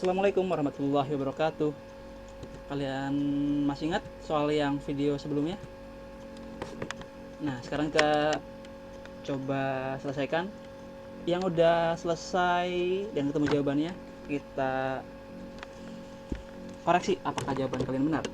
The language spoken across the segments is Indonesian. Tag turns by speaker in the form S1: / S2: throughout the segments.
S1: Assalamualaikum warahmatullahi wabarakatuh. Kalian masih ingat soal yang video sebelumnya? Nah, sekarang kita coba selesaikan. Yang udah selesai dan ketemu jawabannya, kita koreksi apakah jawaban kalian benar.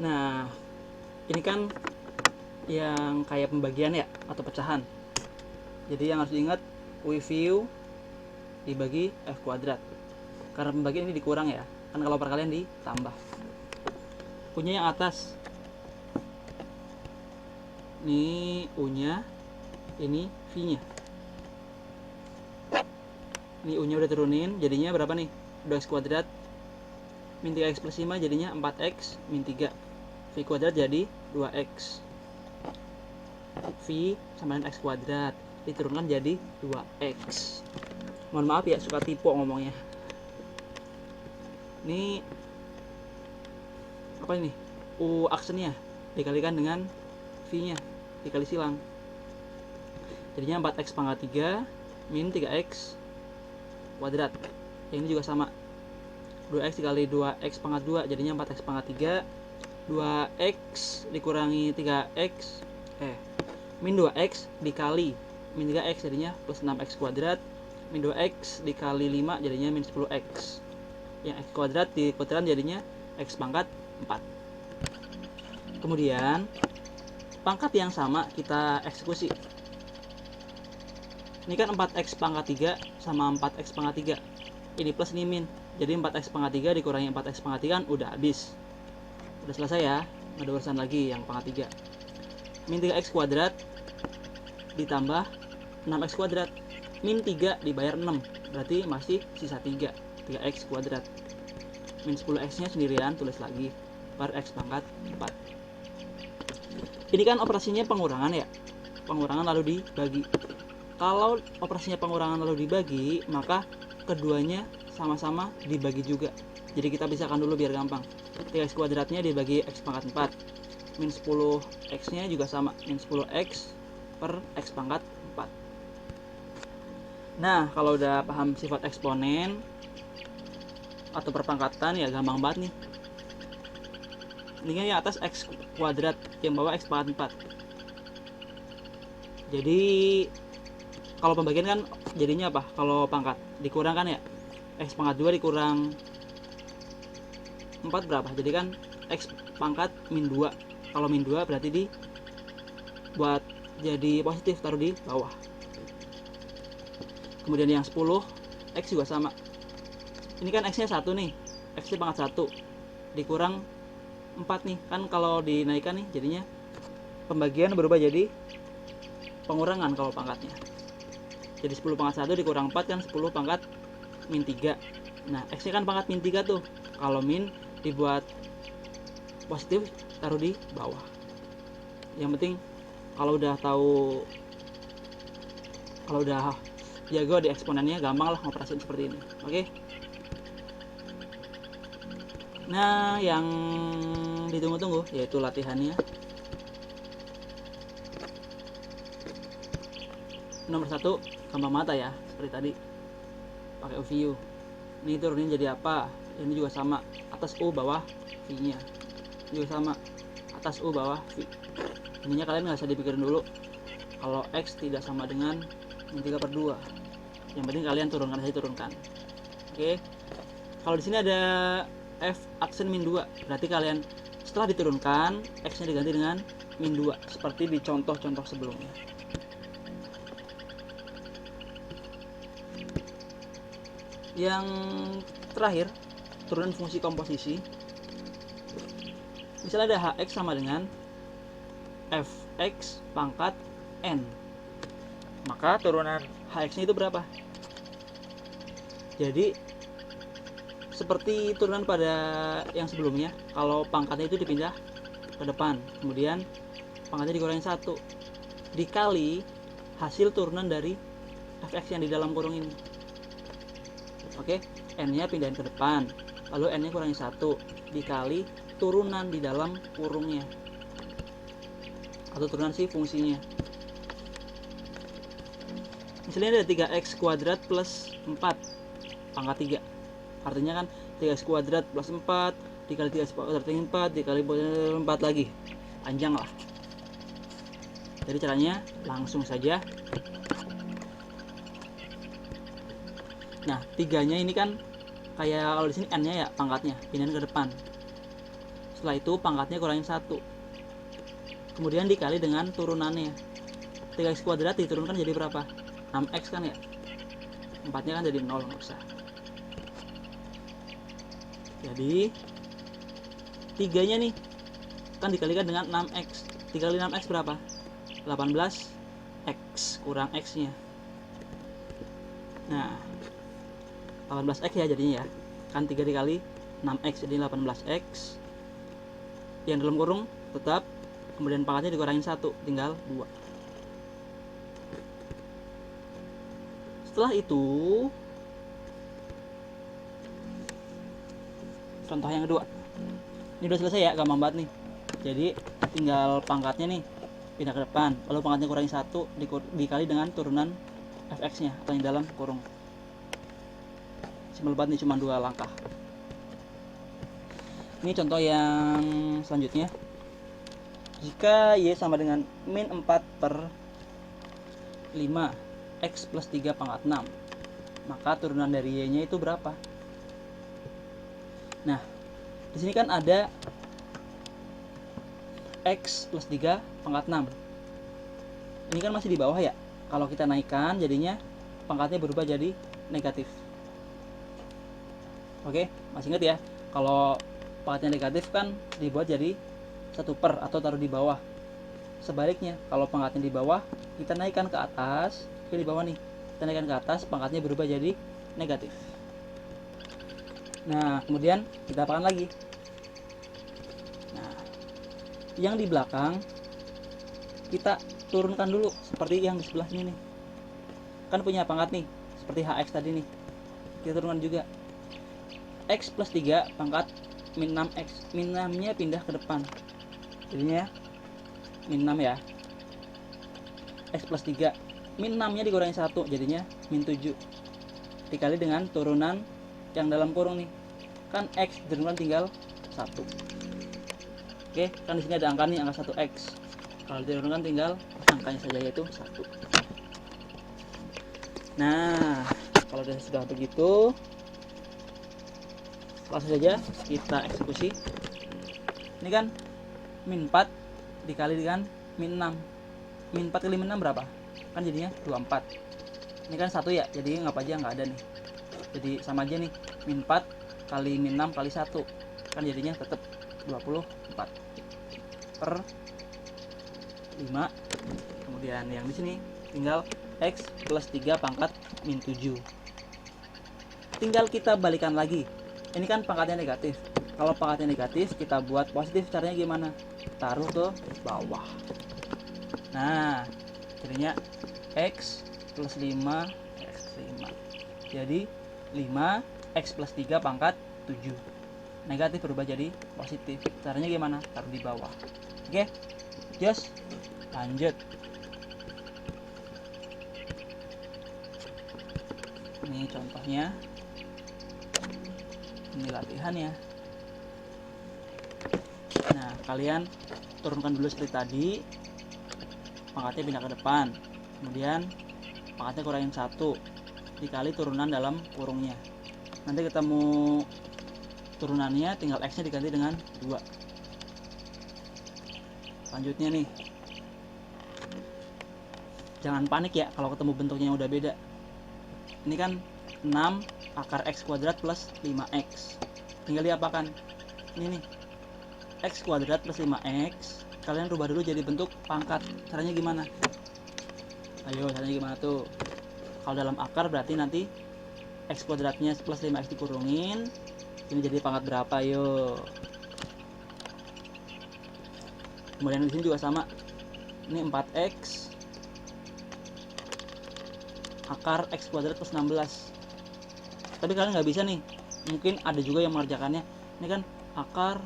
S1: Nah, ini kan yang kayak pembagian ya, atau pecahan. Jadi yang harus diingat, WVU dibagi F kuadrat. Karena pembagian ini dikurang ya, kan kalau perkalian ditambah. U-nya yang atas, ini U-nya, ini V-nya. Ini U-nya udah turunin, jadinya berapa nih? 2x kuadrat min 3x plus 5 jadinya 4x min 3. V kuadrat jadi 2x. V sama dengan x kuadrat, diturunkan jadi 2x. Mohon maaf ya, suka tipe ngomongnya. Ini apa ini? U aksennya dikalikan dengan V-nya, dikali silang. Jadinya 4x pangkat 3 min 3x kuadrat. Yang ini juga sama. 2x dikali 2x pangkat 2 jadinya 4x pangkat 3. 2x dikurangi 3x min 2x dikali min 3x jadinya plus 6x kuadrat. Min 2x dikali 5 jadinya min 10x. Yang x kuadrat dikuadratkan jadinya x pangkat 4. Kemudian pangkat yang sama kita eksekusi. Ini kan 4x pangkat 3 sama 4x pangkat 3. Ini plus ini min. Jadi 4x pangkat 3 dikurangi 4x pangkat 3 kan udah habis. Udah selesai ya. Nggak ada urusan lagi yang pangkat 3. Min 3x kuadrat ditambah 6x kuadrat. Min 3 dibayar 6. Berarti masih sisa 3. 3x kuadrat. Min 10x nya sendirian tulis lagi per x pangkat 4. Ini kan operasinya pengurangan ya. Pengurangan lalu dibagi. Kalau operasinya pengurangan lalu dibagi, maka keduanya sama-sama dibagi juga. Jadi kita pisahkan dulu biar gampang. 3x kuadratnya dibagi x pangkat 4. Min 10x nya juga sama. Min 10x per x pangkat 4. Nah, kalau udah paham sifat eksponen atau perpangkatan ya gampang banget nih. Ini yang atas x kuadrat, yang bawah x pangkat 4. Jadi kalau pembagian kan jadinya apa? Kalau pangkat dikurang kan ya, x pangkat 2 dikurang 4 berapa? Jadi kan x pangkat min 2. Kalau min 2 berarti buat jadi positif, taruh di bawah. Kemudian yang 10 x juga sama. Ini kan x nya 1 nih, x nya pangkat 1 dikurang 4 nih. Kan kalau dinaikkan nih jadinya pembagian berubah jadi pengurangan kalau pangkatnya. Jadi 10 pangkat 1 dikurang 4 kan 10 pangkat min 3. Nah, x nya kan pangkat min 3 tuh. Kalau min dibuat positif taruh di bawah. Yang penting kalau udah jago di eksponennya, gampang lah ngoperasiin seperti ini. Oke. Nah, yang ditunggu-tunggu yaitu latihannya. Nomor 1, gampang mata ya, seperti tadi. Pakai UVU. Ini turunin jadi apa? Ini juga sama. Atas U bawah V-nya. Ini juga sama. Atas U bawah V. Ininya kalian nggak usah dipikirin dulu. Kalau X tidak sama dengan min 3/2. Yang penting kalian turunkan saja, turunkan. Oke. Kalau di sini ada F aksen min 2, berarti kalian setelah diturunkan X nya diganti dengan min 2 seperti di contoh-contoh sebelumnya. Yang terakhir, turunan fungsi komposisi. Misalnya ada hx sama dengan fx pangkat n, maka turunan hx nya itu berapa? Jadi seperti turunan pada yang sebelumnya, kalau pangkatnya itu dipindah ke depan, kemudian pangkatnya dikurangi 1 dikali hasil turunan dari fx yang di dalam kurung ini. Oke, n nya pindahin ke depan, lalu n nya kurangi 1 dikali turunan di dalam kurungnya atau turunan si fungsinya. Misalnya ada 3x kuadrat plus 4 pangkat 3. Artinya kan 3x kuadrat plus 4 dikali 3x kuadrat dengan 4 dikali 4 lagi. Panjang lah. Jadi caranya langsung saja. Nah, 3-nya ini kan kayak kalau di sini n-nya ya pangkatnya, pindahin ke depan. Setelah itu pangkatnya kurangin 1. Kemudian dikali dengan turunannya. 3x kuadrat diturunkan jadi berapa? 6x kan ya? 4-nya kan jadi 0, nggak usah. Jadi 3-nya nih kan dikalikan dengan 6x. Dikali 6x berapa? 18x kurang x-nya. Nah, 18x ya jadinya ya. Kan 3 dikali 6x jadi 18x. Yang dalam kurung tetap, kemudian pangkatnya dikurangin 1, tinggal 2. Setelah itu contoh yang kedua. Ini udah selesai ya, gampang banget nih. Jadi tinggal pangkatnya nih pindah ke depan, lalu pangkatnya kurangi 1 dikali dengan turunan fx-nya atau yang dalam kurung. Simpel banget nih, cuma 2 langkah. Ini contoh yang selanjutnya. Jika y sama dengan min 4 per 5 x plus 3 pangkat 6, maka turunan dari y-nya itu berapa? Nah, di sini kan ada x plus 3 pangkat 6. Ini kan masih di bawah ya. Kalau kita naikkan jadinya pangkatnya berubah jadi negatif. Oke, masih ingat ya? Kalau pangkatnya negatif kan dibuat jadi 1 per atau taruh di bawah. Sebaliknya, kalau pangkatnya di bawah, kita naikkan ke atas. Di bawah nih, kita naikkan ke atas, pangkatnya berubah jadi negatif. Nah, kemudian kita apakan lagi? Nah, yang di belakang kita turunkan dulu seperti yang di sebelah sini nih. Kan punya pangkat nih, seperti hx tadi nih. Kita turunkan juga. X plus 3 pangkat min 6x. Min 6-nya pindah ke depan. Jadinya min 6 ya. X plus 3. Min 6-nya dikurangi 1, jadinya min 7. Dikali dengan turunan yang dalam kurung nih. Kan x diturunkan tinggal 1. Oke, kan di sini ada angka nih, angka 1x. Kalau diturunkan tinggal angkanya saja, yaitu 1. Nah, kalau sudah begitu, langsung saja kita eksekusi. Ini kan min 4 dikali dengan min 6. Min 4 kali min 6 berapa? Kan jadinya 24. Ini kan 1 ya, jadi nggak aja nggak ada nih. Jadi sama aja nih, min 4 kali min 6 kali 1. Kan jadinya tetap 24 per 5. Kemudian yang di sini tinggal x plus 3 pangkat min 7. Tinggal kita balikan lagi. Ini kan pangkatnya negatif. Kalau pangkatnya negatif, kita buat positif. Caranya gimana? Taruh ke bawah. Nah, jadinya x plus 5 x 5. Jadi 5 x plus 3 pangkat 7. Negatif berubah jadi positif. Caranya gimana? Taruh di bawah. Oke, just lanjut. Ini contohnya. Ini latihannya. Nah, kalian turunkan dulu seperti tadi. Pangkatnya pindah ke depan. Kemudian pangkatnya kurangin 1 dikali turunan dalam kurungnya. Nanti ketemu turunannya, tinggal x-nya diganti dengan 2. Selanjutnya nih, jangan panik ya kalau ketemu bentuknya yang udah beda. Ini kan 6 akar x kuadrat plus 5x. Tinggal diapakan? Ini nih, x kuadrat plus 5x. Kalian rubah dulu jadi bentuk pangkat. Caranya gimana? Ayo, caranya gimana tuh? Kalau dalam akar berarti nanti x kuadratnya plus 5x dikurungin. Ini jadi pangkat berapa? Ayo. Kemudian di sini juga sama. Ini 4x akar x kuadrat plus 16. Tapi kalian nggak bisa nih. Mungkin ada juga yang mengerjakannya. Ini kan akar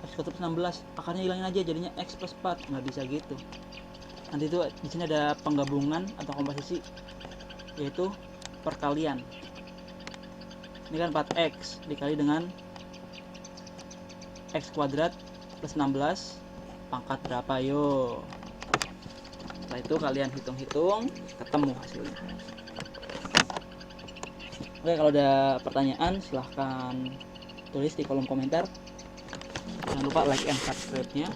S1: x kuadrat plus 16, akarnya hilangin aja jadinya x plus 4. Nggak bisa gitu. Nanti itu di sini ada penggabungan atau komposisi yaitu perkalian. Ini kan 4x dikali dengan x kuadrat plus 16 pangkat berapa, yo. Setelah itu kalian hitung-hitung, ketemu hasilnya. Oke, kalau ada pertanyaan silahkan tulis di kolom komentar. Jangan lupa like and subscribe-nya.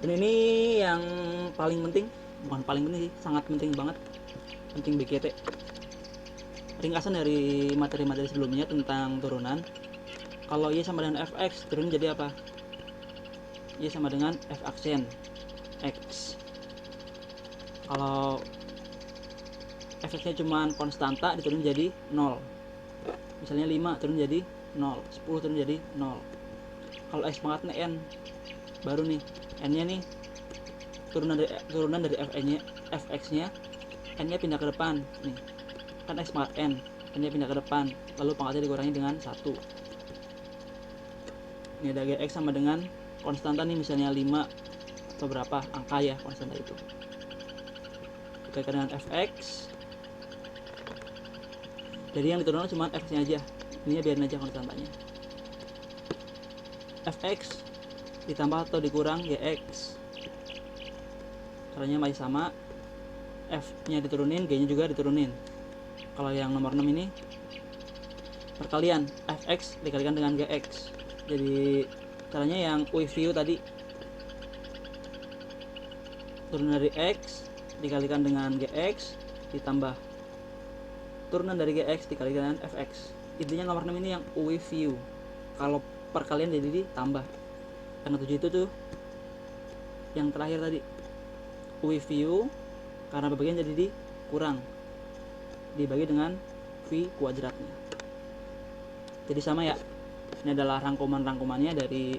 S1: Dan ini yang paling penting, bukan paling penting sih, sangat penting banget, penting BGT. Ringkasan dari materi-materi sebelumnya tentang turunan. Kalau Y sama dengan Fx, turun jadi apa? Y sama dengan F aksen X. Kalau Fx-nya cuma konstanta, diturun jadi 0. Misalnya 5 turun jadi 0, 10 turun jadi 0. Kalau X pangkatnya N, baru nih N-nya nih turunan dari Fx-nya, N-nya pindah ke depan. Nih, kan X pangkat N, N-nya pindah ke depan, lalu pangkatnya dikurangi dengan 1. Ini ada Gx sama dengan konstanta nih, misalnya 5 atau berapa angka ya konstanta itu. Dikalikan dengan Fx. Jadi yang diturunkan cuma Fx-nya aja. Ini biarin aja konstantanya. Fx ditambah atau dikurang Gx. Caranya masih sama. F-nya diturunin, G-nya juga diturunin. Kalau yang nomor 6 ini perkalian Fx dikalikan dengan Gx. Jadi caranya yang with view tadi, turunan dari X dikalikan dengan Gx ditambah turunan dari Gx dikalikan dengan Fx. Intinya nomor 6 ini yang with view. Kalau perkalian jadi ditambah. Yang 7 itu tuh yang terakhir tadi, with view, karena pembagian jadi dikurang, dibagi dengan V kuadratnya. Jadi sama ya. Ini adalah rangkuman-rangkumannya dari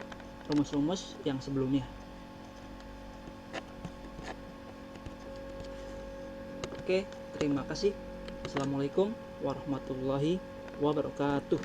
S1: rumus-rumus yang sebelumnya. Oke, terima kasih. Assalamualaikum warahmatullahi wabarakatuh.